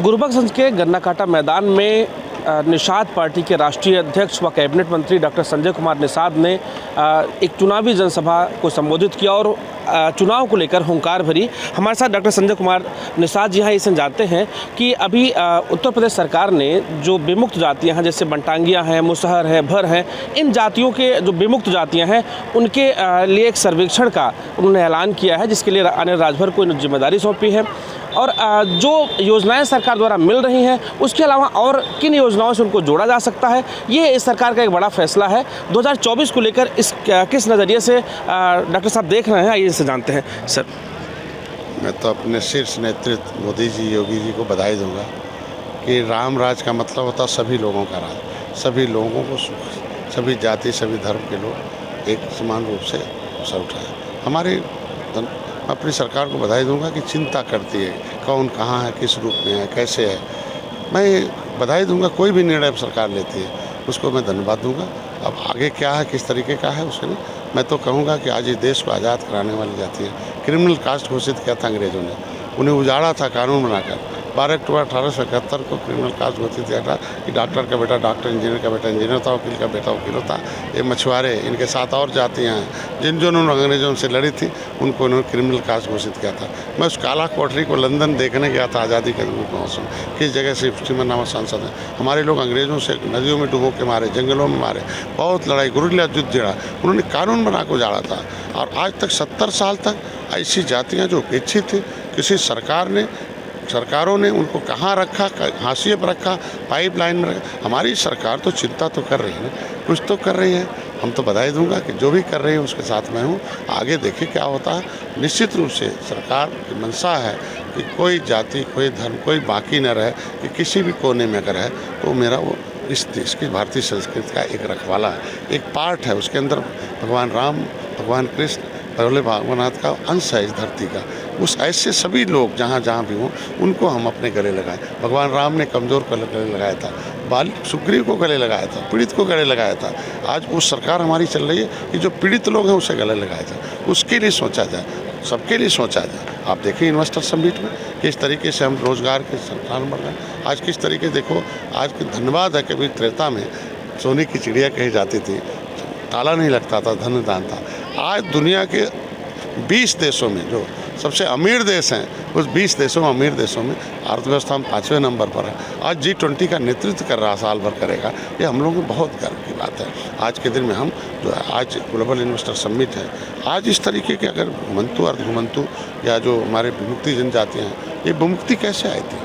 गुरुबख्श के गन्नाकाटा मैदान में निषाद पार्टी के राष्ट्रीय अध्यक्ष व कैबिनेट मंत्री डॉक्टर संजय कुमार निषाद ने एक चुनावी जनसभा को संबोधित किया और चुनाव को लेकर हुंकार भरी। हमारे साथ डॉक्टर संजय कुमार निषाद जी हैं। इसे जानते हैं कि अभी उत्तर प्रदेश सरकार ने जो विमुक्त जातियां हैं, जैसे बंटांगियां हैं, मुसहर हैं, भर हैं, इन जातियों के जो विमुक्त जातियां हैं उनके लिए एक सर्वेक्षण का उन्होंने ऐलान किया है, जिसके लिए अनिल राजभर को जिम्मेदारी सौंपी है। और जो योजनाएं सरकार द्वारा मिल रही हैं उसके अलावा और किन योजनाओं से उनको जोड़ा जा सकता है, ये इस सरकार का एक बड़ा फैसला है। 2024 को लेकर इस किस नज़रिए से डॉक्टर साहब देख रहे हैं, आइए इसे जानते हैं। सर, मैं तो अपने शीर्ष नेतृत्व मोदी जी, योगी जी को बधाई दूंगा कि राम राज का मतलब होता सभी लोगों का राज, सभी लोगों को सुख, सभी जाति सभी धर्म के लोग एक समान रूप से अवसर उठाए। हमारी अपनी सरकार को बधाई दूंगा कि चिंता करती है कौन कहाँ है, किस रूप में है, कैसे है। मैं बधाई दूंगा, कोई भी निर्णय सरकार लेती है उसको मैं धन्यवाद दूंगा। अब आगे क्या है, किस तरीके का है, उसके लिए मैं तो कहूँगा कि आज इस देश को आज़ाद कराने वाली जाती है। क्रिमिनल कास्ट घोषित किया था अंग्रेज़ों ने, उन्हें उजाड़ा था कानून बनाकर। 12 अक्टूबर 1871 को क्रिमिनल कास्ट घोषित किया था कि डॉक्टर का बेटा डॉक्टर, इंजीनियर का बेटा इंजीनियर था, वकील का बेटा वकील होता। ये मछुआरे, इनके साथ और जातियाँ हैं जिन जो उन्होंने अंग्रेज़ों से लड़ी थी, उनको उन्होंने क्रिमिनल कास्ट घोषित किया था। मैं उस काला कोठरी को लंदन देखने गया था आज़ादी के मौसम, किस जगह से सिमन नामक सांसद है। हमारे लोग अंग्रेज़ों से नदियों में डुबो के मारे, जंगलों में मारे, बहुत लड़ाई गुरिल्ला युद्ध जड़ा, उन्होंने कानून बना को उजाड़ा था। और आज तक 70 साल तक ऐसी जातियाँ जो उपेक्षित थी, किसी सरकारों ने उनको कहाँ रखा, हाशिए पर रखा, पाइपलाइन में रखा। हमारी सरकार तो चिंता तो कर रही है ना, कुछ तो कर रही है। हम तो बधाई दूंगा कि जो भी कर रही है उसके साथ मैं हूँ। आगे देखिए क्या होता है। निश्चित रूप से सरकार की मंशा है कि कोई जाति, कोई धर्म, कोई बाकी न रहे, कि किसी भी कोने में अगर है तो मेरा वो इस देश की भारतीय संस्कृति का एक रखवाला है, एक पार्ट है। उसके अंदर भगवान राम, भगवान कृष्ण, भोले भागवनाथ का अंश है इस धरती का। उस ऐसे सभी लोग जहाँ जहाँ भी हों उनको हम अपने गले लगाएं। भगवान राम ने कमज़ोर को गले लगाया था, सुग्रीव को गले लगाया था, पीड़ित को गले लगाया था। आज वो सरकार हमारी चल रही है कि जो पीड़ित लोग हैं उसे गले लगाया जाए, उसके लिए सोचा जाए, सबके लिए सोचा जाए। आप देखिए इन्वेस्टर समिट में किस तरीके से हम रोज़गार के संसाधन बढ़ रहे हैं। आज किस तरीके देखो, आज के धन्यवाद है। कभी त्रेता में सोने की चिड़िया कही जाती थी, ताला नहीं लगता था, धन दान था। आज दुनिया के 20 देशों में जो सबसे अमीर देश हैं, उस 20 देशों में, अमीर देशों में अर्थव्यवस्था में 5वें नंबर पर है। आज G20 का नेतृत्व कर रहा, साल भर करेगा। ये हम लोगों को बहुत गर्व की बात है। आज के दिन में हम जो है, आज ग्लोबल इन्वेस्टर समिट है, आज इस तरीके के अगर घुमंतु अर्धघुमंतु या जो हमारे विमुक्ति जनजातियाँ हैं, ये विमुक्ति कैसे आई थी।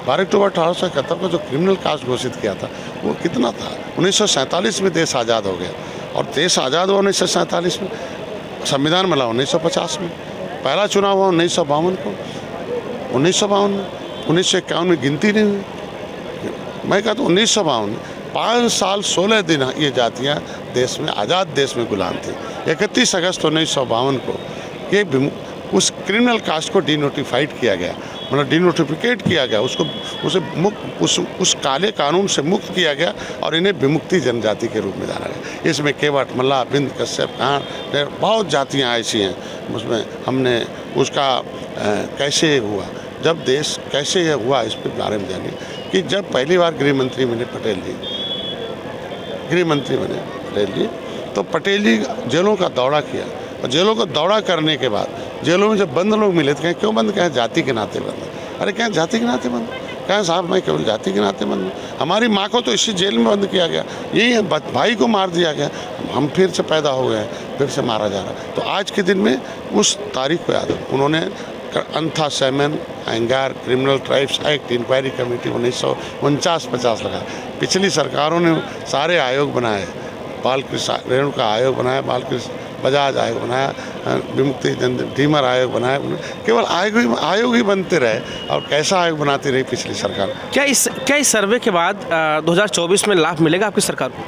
12 अक्टूबर 1871 को जो क्रिमिनल कास्ट घोषित किया था वो कितना था। 1947 में देश आज़ाद हो गया, और देश आज़ाद हुआ 1947 में, संविधान मिला 1950 में, पहला चुनाव हुआ 1952 को, 1952 में, 1951 में गिनती नहीं हुई। मैं कहता हूँ 1952 में 5 साल 16 दिन ये जातियाँ देश में, आज़ाद देश में गुलाम थी। 31 अगस्त 1952 को ये उस क्रिमिनल कास्ट को डीनोटिफाइड किया गया, मतलब डीनोटिफिकेट किया गया, उसे मुक्त, उस काले कानून से मुक्त किया गया और इन्हें विमुक्ति जनजाति के रूप में जाना गया। इसमें केवट, मल्लाह, बिंद, कश्यप, कांड, बहुत जातियाँ ऐसी हैं। उसमें हमने उसका कैसे हुआ, जब देश कैसे हुआ, इस पर बारे में जानिए कि जब पहली बार गृह मंत्री बने पटेल जी, तो पटेल जी जेलों का दौरा किया, और जेलों का दौरा करने के बाद जेलों में जब बंद लोग मिले तो कहें क्यों बंद, कहें जाति के नाते बंद। अरे कहें जाति के नाते बंद, कहें साहब मैं केवल जाति के नाते बंद। हमारी माँ को तो इसी जेल में बंद किया गया, यही है, भाई को मार दिया गया, हम फिर से पैदा हो गए, फिर से मारा जा रहा। तो आज के दिन में उस तारीख को याद है, उन्होंने अंथा सेमन एंगार criminal tribes act inquiry committee 1949-50 लगा। पिछली सरकारों ने सारे आयोग बनाए, बालकृष्ण रेणुका आयोग बनाया, बालकृष्ण बजाज आयोग बनाया, विमुक्ति डीमर आयोग बनाया। केवल आयोग ही बनते रहे, और कैसा आयोग बनाती रही पिछली सरकार। क्या इस सर्वे के बाद 2024 में लाभ मिलेगा आपकी सरकार को?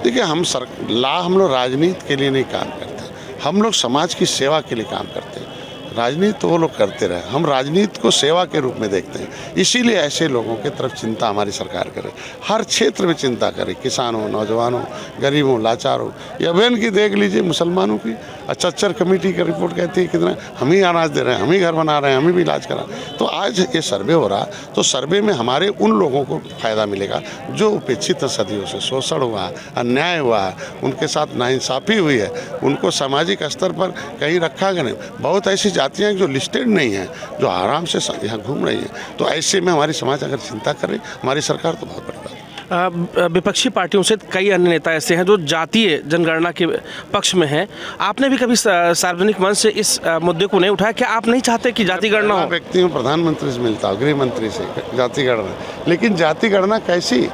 देखिए, हम लोग राजनीति के लिए नहीं काम करते, हम लोग समाज की सेवा के लिए काम करते हैं। राजनीति तो वो लोग करते रहे, हम राजनीति को सेवा के रूप में देखते हैं। इसीलिए ऐसे लोगों की तरफ चिंता हमारी सरकार करे, हर क्षेत्र में चिंता करे, किसानों, नौजवानों, गरीबों, लाचारों। ये अभियान की देख लीजिए, मुसलमानों की अच्छा कमेटी की रिपोर्ट कहती है कितना हम ही अनाज दे रहे हैं, हम ही घर बना रहे हैं, हम ही भी इलाज करा। तो आज ये सर्वे हो रहा, तो सर्वे में हमारे उन लोगों को फ़ायदा मिलेगा जो उपेक्षित सदियों से, शोषण हुआ, अन्याय हुआ, उनके साथ नाइंसाफ़ी हुई है, उनको सामाजिक स्तर पर कहीं रखा गया नहीं। बहुत ऐसी जातियाँ हैं जो लिस्टेड नहीं हैं, जो आराम से यहाँ घूम रही हैं। तो ऐसे में हमारी समाज अगर चिंता कर रही, हमारी सरकार तो बहुत बड़ी बात है। विपक्षी पार्टियों से कई अन्य नेता ऐसे हैं जो जातीय जनगणना के पक्ष में हैं। आपने भी कभी सार्वजनिक मंच से इस मुद्दे को नहीं उठाया? क्या आप नहीं चाहते कि जाति गणना हो? व्यक्ति हूँ, प्रधानमंत्री से मिलता हूँ, गृह मंत्री से, जाति गणना। लेकिन जाति गणना कैसी?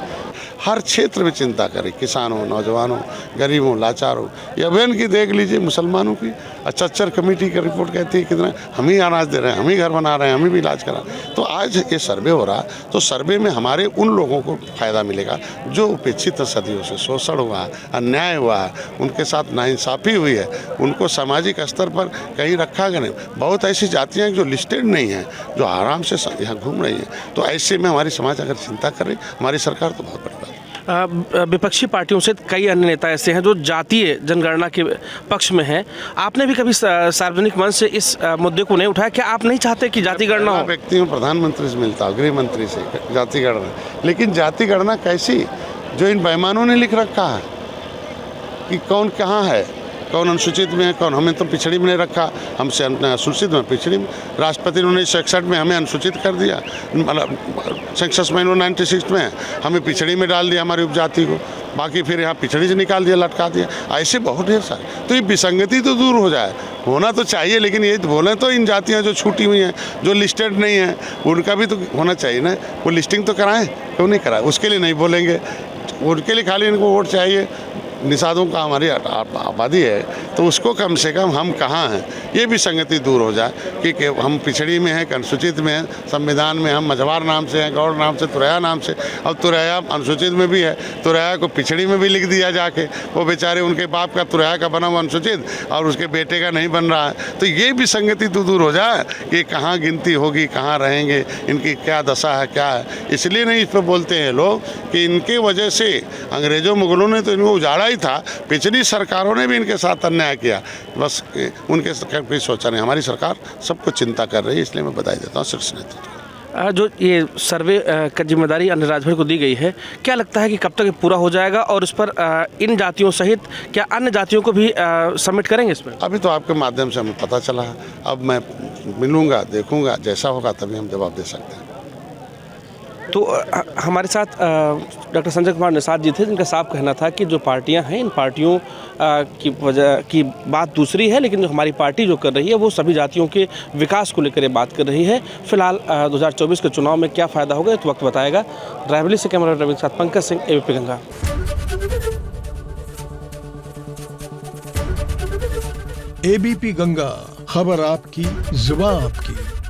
हर क्षेत्र में चिंता करें, किसान हो, नौजवान हो, गरीब हो, लाचार हो। ये अभियान की देख लीजिए मुसलमानों की, अच्छा कमेटी की रिपोर्ट कहती है कितना हम ही अनाज दे रहे हैं, हम ही घर बना रहे हैं, हम ही भी इलाज करा। तो आज ये सर्वे हो रहा, तो सर्वे में हमारे उन लोगों को फ़ायदा मिलेगा जो उपेक्षित सदियों से, शोषण हुआ, अन्याय हुआ, उनके साथ नाइंसाफ़ी हुई है, उनको सामाजिक स्तर पर कहीं रखा गया नहीं। बहुत ऐसी जातियाँ हैं जो लिस्टेड नहीं हैं, जो आराम से यहाँ घूम रही हैं। तो ऐसे में हमारी समाज अगर चिंता कर रही, हमारी सरकार तो बहुत बड़ी बात है। विपक्षी पार्टियों से कई अन्य नेता ऐसे हैं जो जातीय जनगणना के पक्ष में हैं। आपने भी कभी सार्वजनिक मंच से इस मुद्दे को नहीं उठाया? क्या आप नहीं चाहते कि जाति गणना हो? व्यक्ति हूँ, प्रधानमंत्री से मिलता हूँ, गृह मंत्री से, जाति गणना। लेकिन जाति गणना कैसी? जो इन बेईमानों ने लिख रखा है कि कौन कहाँ है, कौन अनुसूचित में है, कौन। हमें तो पिछड़ी में नहीं रखा, हमसे अनुसूचित में, पिछड़ी में। राष्ट्रपति ने 1961 में हमें अनुसूचित कर दिया, मतलब सेंसस में 96 में हमें पिछड़ी में डाल दिया, हमारी उपजाति को। बाकी फिर यहाँ पिछड़ी से निकाल दिया, लटका दिया। ऐसे बहुत ढेर सारे। तो ये विसंगति तो दूर हो जाए, होना तो चाहिए। लेकिन ये बोलें तो इन जातियाँ जो छूटी हुई हैं, जो लिस्टेड नहीं हैं, उनका भी तो होना चाहिए ना। वो लिस्टिंग तो कराएं, क्यों नहीं कराएं? उसके लिए नहीं बोलेंगे, उनके लिए खाली इनको वोट चाहिए। निषादों का हमारी आबादी है, तो उसको कम से कम हम कहाँ हैं ये भी संगति दूर हो जाए कि हम पिछड़ी में हैं, अनुसूचित में हैं। संविधान में हम मझवार नाम से हैं, गौड़ नाम से, तुरैया नाम से। अब तुरैया अनुसूचित में भी है, तुरैया को पिछड़ी में भी लिख दिया जाके। वो बेचारे, उनके बाप का तुरैया का बना हुआ अनुसूचित और उसके बेटे का नहीं बन रहा है। तो ये भी संगति तो दूर हो जाए कि कहाँ गिनती होगी, कहाँ रहेंगे, इनकी क्या दशा है, क्या है। इसलिए नहीं इस पर बोलते हैं लोग कि इनके वजह से अंग्रेजों मुगलों ने तो इनको उजाड़ा ही था, पिछली सरकारों ने भी इनके साथ अन्याय किया। बस उनके सरकार कोई सोचा नहीं। हमारी सरकार सबको चिंता कर रही है, इसलिए मैं बधाई देता हूँ शीर्ष नेतृत्व। जो ये सर्वे का जिम्मेदारी अन्य राजभर को दी गई है, क्या लगता है कि कब तक ये पूरा हो जाएगा? और उस पर इन जातियों सहित क्या अन्य जातियों को भी सबमिट करेंगे इसमें? अभी तो आपके माध्यम से हमें पता चला है। अब मैं मिलूंगा, देखूंगा, जैसा होगा तभी हम जवाब दे सकते हैं। तो हमारे साथ डॉक्टर संजय कुमार निषाद जी थे, जिनका साफ कहना था कि जो पार्टियां हैं, इन पार्टियों की वजह की बात दूसरी है, लेकिन जो हमारी पार्टी जो कर रही है वो सभी जातियों के विकास को लेकर बात कर रही है। फिलहाल 2024 के चुनाव में क्या फ़ायदा होगा तो वक्त बताएगा। रायबरेली से कैमरा रवि के साथ पंकज सिंह, ABP गंगा। ABP गंगा, खबर आपकी, जुबान आपकी।